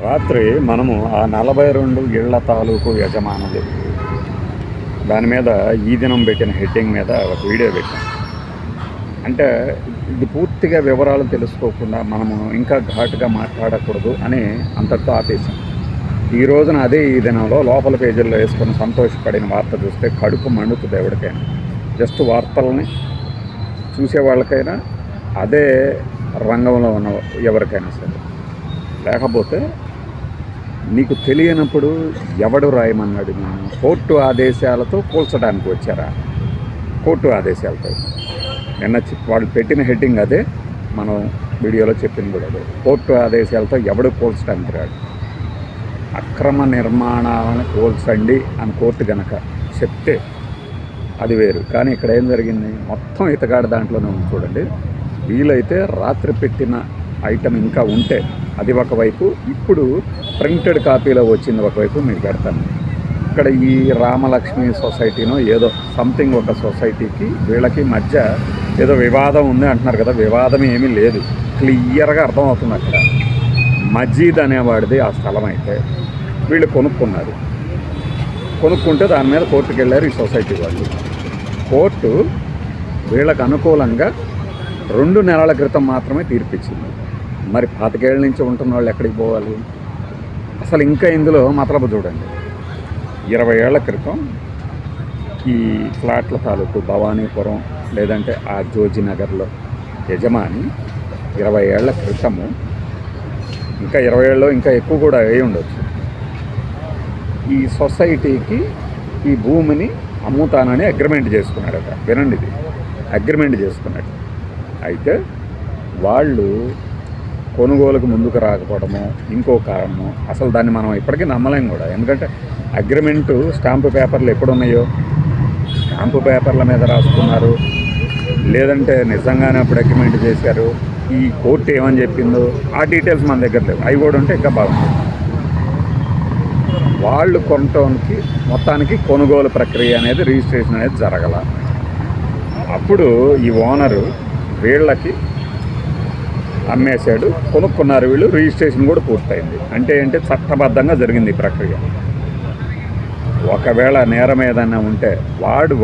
రాత్రి మనము ఆ 42 ఇళ్ల తాలూకు యజమానులు దాని మీద ఈ దినం పెట్టిన హెడ్డింగ్ మీద ఒక వీడియో పెట్టాం. అంటే ఇది పూర్తిగా వివరాలు తెలుసుకోకుండా మనము ఇంకా ఘాటుగా మాట్లాడకూడదు అని అంతటితో ఆపేసాం. ఈ రోజున అదే ఈ దినంలో లోపల పేజీల్లో వేసుకొని సంతోషపడిన వార్త చూస్తే కడుపు మండుతుంది ఎవరికైనా. జస్ట్ వార్తల్ని చూసే వాళ్ళకైనా, అదే రంగంలో ఉన్న ఎవరికైనా సరే. లేకపోతే నీకు తెలియనప్పుడు ఎవడు రాయమన్నాడు? నేను కోర్టు ఆదేశాలతో కూల్చడానికి వచ్చారా? కోర్టు ఆదేశాలతో నిన్న వాళ్ళు పెట్టిన హెడ్డింగ్ అదే, మనం వీడియోలో చెప్పింది కూడా అదే. కోర్టు ఆదేశాలతో ఎవడు కూల్చడానికి రాడు. అక్రమ నిర్మాణాలను కూల్చండి అని కోర్టు గనక చెప్తే అది వేరు. కానీ ఇక్కడ ఏం జరిగింది? మొత్తం ఇతగాడు దాంట్లోనే ఉంది. చూడండి, వీలైతే రాత్రి పెట్టిన ఐటమ్ ఇంకా ఉంటే అది ఒకవైపు, ఇప్పుడు ప్రింటెడ్ కాపీలో వచ్చింది ఒకవైపు మీకు పెడతాను. ఇక్కడ ఈ రామలక్ష్మి సొసైటీనో ఏదో సంథింగ్ ఒక సొసైటీకి వీళ్ళకి మధ్య ఏదో వివాదం ఉంది అంటున్నారు కదా. వివాదం ఏమీ లేదు, క్లియర్గా అర్థమవుతుంది. అక్కడ మజీద్ అనేవాడిది ఆ స్థలం అయితే వీళ్ళు కొనుక్కున్నారు. కొనుక్కుంటే దాని మీద కోర్టుకు వెళ్ళారు ఈ సొసైటీ వాళ్ళు. కోర్టు వీళ్ళకు అనుకూలంగా 2 నెలల క్రితం మాత్రమే తీర్పిచ్చింది. మరి 25 ఏళ్ళ నుంచి ఉంటున్న వాళ్ళు ఎక్కడికి పోవాలి? అసలు ఇంకా ఇందులో మతలబు చూడండి. 20 ఏళ్ల క్రితం ఈ ఫ్లాట్ల తాలూకు భవానీపురం లేదంటే ఆ జోజినగర్లో యజమాని 20 ఏళ్ల క్రితము, ఇంకా 20 ఏళ్ళు ఇంకా ఎక్కువ కూడా అయి ఉండొచ్చు, ఈ సొసైటీకి ఈ భూమిని అమ్ముతానని అగ్రిమెంట్ చేసుకున్నాడట. వినండి, ఇది అగ్రిమెంట్ చేసుకున్నాడు. అయితే వాళ్ళు కొనుగోలుకు ముందుకు రాకపోవడము ఇంకో కారణము. అసలు దాన్ని మనం ఇప్పటికీ నమ్మలేం కూడా. ఎందుకంటే అగ్రిమెంటు స్టాంపు పేపర్లు ఎప్పుడున్నాయో స్టాంపు పేపర్ల మీద రాసుకున్నారు, లేదంటే నిజంగానే అప్పుడు అగ్రిమెంట్ చేశారు. ఈ కోర్టు ఏమని చెప్పిందో ఆ డీటెయిల్స్ మన దగ్గర లేవు. అవి కూడా ఉంటే ఇంకా బాగుంటుంది. వాళ్ళు కొనటానికి మొత్తానికి కొనుగోలు ప్రక్రియ అనేది, రిజిస్ట్రేషన్ అనేది జరగల. అప్పుడు ఈ ఓనరు వీళ్ళకి అమ్మేశాడు, కొనుక్కున్నారు వీళ్ళు, రిజిస్ట్రేషన్ కూడా పూర్తయింది. అంటే చట్టబద్ధంగా జరిగింది ఈ ప్రక్రియ. ఒకవేళ నేరం ఏదైనా ఉంటే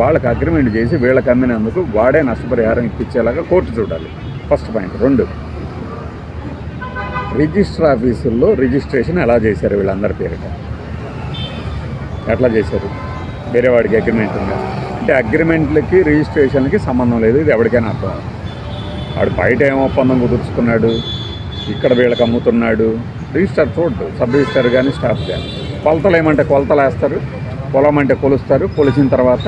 వాళ్ళకి అగ్రిమెంట్ చేసి వీళ్ళకి అమ్మినందుకు వాడే నష్టపరిహారం ఇప్పించేలాగా కోర్టు చూడాలి. First point. 2, రిజిస్టర్ ఆఫీసుల్లో రిజిస్ట్రేషన్ ఎలా చేశారు? వీళ్ళందరి పేరిట ఎట్లా చేశారు? వేరే వాడికి అగ్రిమెంట్ ఉంది అంటే అగ్రిమెంట్లకి రిజిస్ట్రేషన్కి సంబంధం లేదు. ఇది ఎవరికైనా అర్థం. వాడు బయట ఏం ఒప్పందం కుదుర్చుకున్నాడు, ఇక్కడ వీళ్ళకి అమ్ముతున్నాడు. రిజిస్టర్ చూడదు, సబ్ రిజిస్టర్ కానీ స్టాఫ్ కానీ. కొలతలు ఏమంటే కొలతలు వేస్తారు, పొలం అంటే కొలుస్తారు. కొలిసిన తర్వాత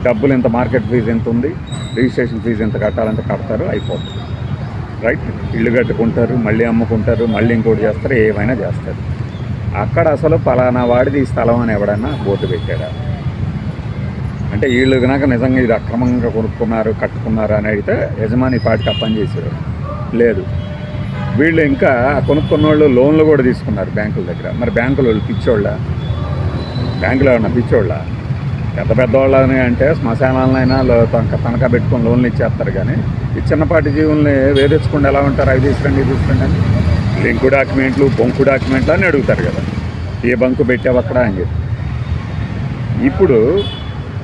డబ్బులు ఎంత, మార్కెట్ ఫీజు ఎంత ఉంది, రిజిస్ట్రేషన్ ఫీజు ఎంత కట్టాలంటే కడతారు, అయిపోతుంది. రైట్? ఇల్లు కట్టుకుంటారు, మళ్ళీ అమ్ముకుంటారు, మళ్ళీ ఇంకోటి చేస్తారు, ఏమైనా చేస్తారు. అక్కడ అసలు పలానా వాడిది ఈ స్థలం అని ఎవడన్నా బోర్డు పెట్టాడా? అంటే వీళ్ళు కనుక నిజంగా ఇది అక్రమంగా కొనుక్కున్నారు, కట్టుకున్నారు అని అడిగితే యజమాని పాటికి అప్పని చేశారు. లేదు, వీళ్ళు ఇంకా కొనుక్కున్న వాళ్ళు లోన్లు కూడా తీసుకున్నారు బ్యాంకుల దగ్గర. మరి బ్యాంకుల వాళ్ళు పిచ్చోళ్ళ? బ్యాంకులో ఏమన్నా పిచ్చోళ్ళ? పెద్దవాళ్ళని అంటే శ్మశానాలనైనా తనఖా పెట్టుకొని లోన్లు ఇచ్చేస్తారు. కానీ ఈ చిన్నపాటి జీవుల్ని వేధించకుండా ఎలా ఉంటారు? అవి తీసుకురండి, ఇది తీసుకురండి అని లింకు డాక్యుమెంట్లు, బొంకు డాక్యుమెంట్లు అని అడుగుతారు కదా. ఏ బంకు పెట్టావు అక్కడ అని చెప్పి. ఇప్పుడు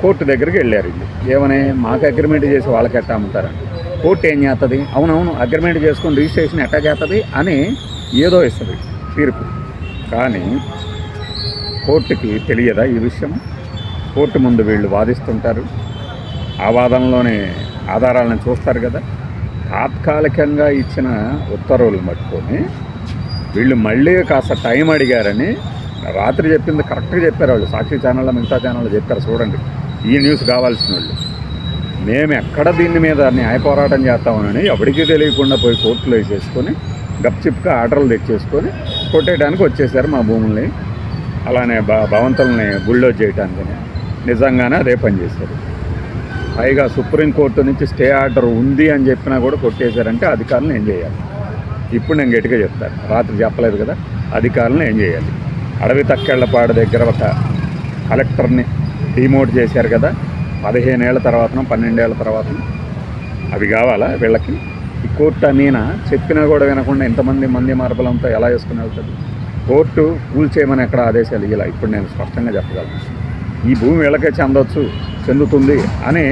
కోర్టు దగ్గరికి వెళ్ళారు. ఏమని? మాకు అగ్రిమెంట్ చేసి వాళ్ళకి ఎట్టా అమ్ముతారండి. కోర్టు ఏం చేస్తుంది? అవునవును, అగ్రిమెంట్ చేసుకొని రిజిస్ట్రేషన్ ఎట్టా చేస్తుంది అని ఏదో ఇస్తుంది తీర్పు. కానీ కోర్టుకి తెలియదా ఈ విషయం? కోర్టు ముందు వీళ్ళు వాదిస్తుంటారు, ఆ వాదనలోనే ఆధారాలను చూస్తారు కదా. తాత్కాలికంగా ఇచ్చిన ఉత్తర్వులు పట్టుకొని వీళ్ళు మళ్ళీ కాస్త టైం అడిగారని రాత్రి చెప్పింది కరెక్ట్గా చెప్పారు వాళ్ళు. సాక్షి ఛానల్లో, మిగతా ఛానల్లో చెప్పారు. చూడండి, ఈ న్యూస్ కావాల్సిన వాళ్ళు. మేము ఎక్కడ దీని మీద న్యాయ పోరాటం చేస్తామని ఎవరికీ తెలియకుండా పోయి కోర్టులో వేసేసుకొని గప్చిప్గా ఆర్డర్లు తెచ్చేసుకొని కొట్టేయడానికి వచ్చేసారు మా భూముల్ని. అలానే భవంతుల్ని బుల్డోజ్ చేయడానికి నిజంగానే అదే పని చేశారు. పైగా సుప్రీంకోర్టు నుంచి స్టే ఆర్డర్ ఉంది అని చెప్పినా కూడా కొట్టేశారంటే అధికారులను ఏం చేయాలి? ఇప్పుడు నేను గట్టిగా చెప్తాను, రాత్రి చెప్పలేదు కదా. అధికారులను ఏం చేయాలి? అడవి తక్కెళ్లపాడు దగ్గర ఒక కలెక్టర్ని డిమోట్ చేశారు కదా, 15 ఏళ్ల తర్వాతనో 12 ఏళ్ల తర్వాతనో. అవి కావాలా వీళ్ళకి? ఈ కోర్టు అన్నీనా చెప్పినా కూడా వినకుండా ఇంతమంది మార్బలంతో ఎలా వేసుకుని వెళ్తుంది? కోర్టు కూల్చేయమని ఎక్కడ ఆదేశాలు ఇవ్వాలి. ఇప్పుడు నేను స్పష్టంగా చెప్పగలను, ఈ భూమి వీళ్ళకే చెందుతుంది అని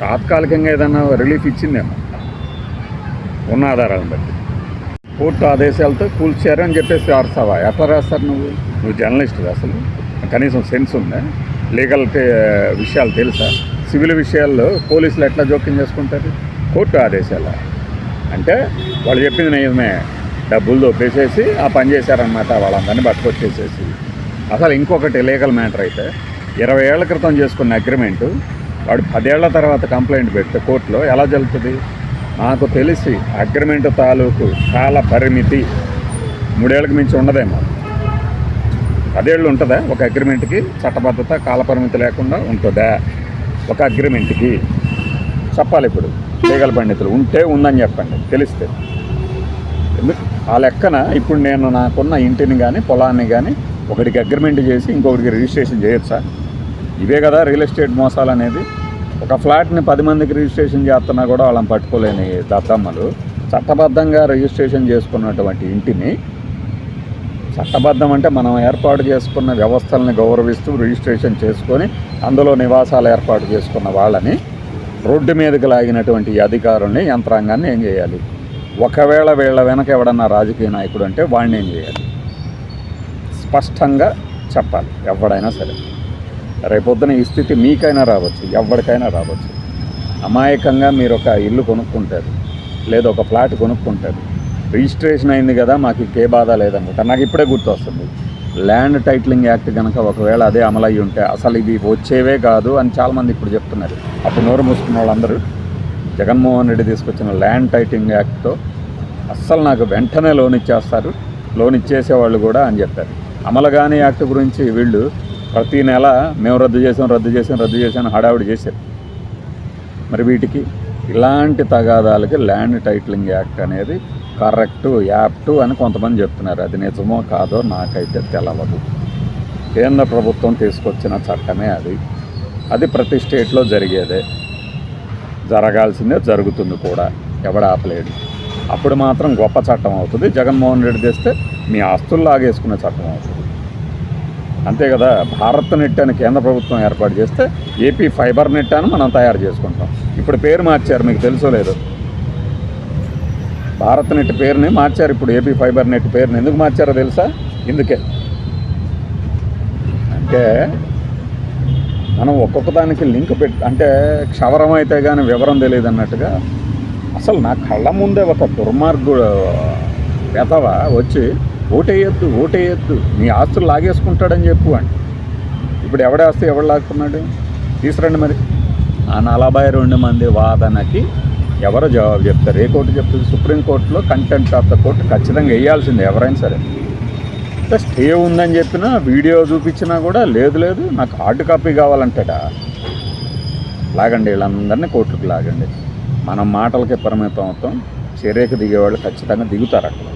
తాత్కాలికంగా ఏదైనా రిలీఫ్ ఇచ్చిందేమో ఉన్న ఆధారాలను బట్టి. కోర్టు ఆదేశాలతో కూల్చారు అని చెప్పేసి రాస్తావా? ఎట్లా రాస్తారు? నువ్వు జర్నలిస్ట్, అసలు కనీసం సెన్స్ ఉందా? లీగల్ విషయాలు తెలుసా? సివిల్ విషయాల్లో పోలీసులు ఎట్లా జోక్యం చేసుకుంటారు? కోర్టు ఆదేశాల అంటే వాళ్ళు చెప్పింది నిజమే, డబ్బులు దొప్పేసేసి ఆ పని చేశారనమాట, వాళ్ళందరినీ పట్టుకొచ్చేసేసి. అసలు ఇంకొకటి లీగల్ మ్యాటర్ అయితే 20 ఏళ్ల క్రితం చేసుకున్న అగ్రిమెంటు వాడు 10 ఏళ్ల తర్వాత కంప్లైంట్ పెడితే కోర్టులో ఎలా జరుగుతుంది? నాకు తెలిసి అగ్రిమెంట్ తాలూకు కాల పరిమితి 3 ఏళ్ళకి మించి ఉండదేమో. 10 ఏళ్ళు ఉంటుందా ఒక అగ్రిమెంట్కి? చట్టబద్ధత కాలపరిమితి లేకుండా ఉంటుందా ఒక అగ్రిమెంట్కి? చెప్పాలి ఇప్పుడు లీగల్ పండితులు. ఉంటే ఉందని చెప్పండి తెలిస్తే. ఎందుకు ఆ లెక్కన ఇప్పుడు నేను నాకున్న ఇంటిని కానీ పొలాన్ని కానీ ఒకటికి అగ్రిమెంట్ చేసి ఇంకొకటికి రిజిస్ట్రేషన్ చేయొచ్చా? ఇవే కదా రియల్ ఎస్టేట్ మోసాలు అనేది. ఒక ఫ్లాట్ని 10 మందికి రిజిస్ట్రేషన్ చేస్తున్నా కూడా వాళ్ళని పట్టుకోలేని దద్దమ్మలు చట్టబద్ధంగా రిజిస్ట్రేషన్ చేసుకున్నటువంటి ఇంటిని, చట్టబద్ధం అంటే మనం ఏర్పాటు చేసుకున్న వ్యవస్థల్ని గౌరవిస్తూ రిజిస్ట్రేషన్ చేసుకొని అందులో నివాసాలు ఏర్పాటు చేసుకున్న వాళ్ళని రోడ్డు మీదకి లాగినటువంటి అధికారుల్ని, యంత్రాంగాన్ని ఏం చేయాలి? ఒకవేళ వీళ్ళ వెనక ఎవడన్నా రాజకీయ నాయకుడు అంటే వాడిని ఏం చేయాలి? స్పష్టంగా చెప్పాలి ఎవడైనా సరే. రేపొద్దున ఈ స్థితి మీకైనా రావచ్చు, ఎవరికైనా రావచ్చు. అమాయకంగా మీరు ఒక ఇల్లు కొనుక్కుంటారు, లేదా ఒక ఫ్లాట్ కొనుక్కుంటారు, రిజిస్ట్రేషన్ అయింది కదా మాకు ఇంకే బాధ లేదనుకుంటారు. నాకు ఇప్పుడే గుర్తొస్తుంది, ల్యాండ్ టైటిలింగ్ యాక్ట్ కనుక ఒకవేళ అదే అమలు అయ్యి ఉంటే అసలు ఇవి వచ్చేవే కాదు అని చాలామంది ఇప్పుడు చెప్తున్నారు. అప్పుడు నోరు మూసుకున్న వాళ్ళందరూ జగన్మోహన్ రెడ్డి తీసుకొచ్చిన ల్యాండ్ టైటిలింగ్ యాక్ట్తో అస్సలు నాకు వెంటనే లోన్ ఇచ్చేస్తారు, లోన్ ఇచ్చేసేవాళ్ళు కూడా అని చెప్పారు. అమలు కాని యాక్ట్ గురించి వీళ్ళు ప్రతీ నెల మేము రద్దు చేసాం హడావుడి చేశారు. మరి వీటికి ఇలాంటి తగాదాలకి ల్యాండ్ టైటిలింగ్ యాక్ట్ అనేది కరెక్టు, యాప్టు అని కొంతమంది చెప్తున్నారు. అది నిజమో కాదో నాకైతే తెలవదు. కేంద్ర ప్రభుత్వం తీసుకొచ్చిన చట్టమే అది ప్రతి స్టేట్లో జరిగేదే, జరగాల్సిందే, జరుగుతుంది కూడా, ఎవడ ఆపలేడు. అప్పుడు మాత్రం గొప్ప చట్టం అవుతుంది. జగన్మోహన్ రెడ్డి తెస్తే మీ ఆస్తులు లాగేసుకునే చట్టం అవుతుంది. అంతే కదా. భారత్ నెట్ అని కేంద్ర ప్రభుత్వం ఏర్పాటు చేస్తే ఏపీ ఫైబర్ నెట్ అని మనం తయారు చేసుకుంటాం. ఇప్పుడు పేరు మార్చారు, మీకు తెలుసో లేదో. భారత్ నెట్ పేరుని మార్చారు, ఇప్పుడు ఏపీ ఫైబర్ నెట్ పేరుని. ఎందుకు మార్చారో తెలుసా? ఇందుకే. అంటే మనం ఒక్కొక్క దానికి లింక్ అంటే క్షవరం అయితే కానీ వివరం తెలియదు అన్నట్టుగా అసలు నా కళ్ళ ముందే ఒక దుర్మార్గుడు వెతవ వచ్చి ఓటేయద్దు నీ ఆస్తులు లాగేసుకుంటాడని చెప్పు అంటే ఇప్పుడు ఎవడే ఆస్తి ఎవడు లాక్కున్నాడు? తీసురండి మరి. ఆ 42 మంది వాదనకి ఎవరో జవాబు చెప్తారు? ఏ కోర్టు చెప్తుంది? సుప్రీంకోర్టులో కంటెంప్ట్ ఆఫ్ ద కోర్టు ఖచ్చితంగా వేయాల్సిందే ఎవరైనా సరే. స్టే ఉందని చెప్పినా, వీడియో చూపించినా కూడా లేదు నాకు హార్డ్ కాపీ కావాలంటాడా? లాగండి, వీళ్ళందరినీ కోర్టుకు లాగండి. మనం మాటలకి పరిమితం అవుతాం, చర్యకు దిగేవాళ్ళు ఖచ్చితంగా దిగుతారు అక్కడ.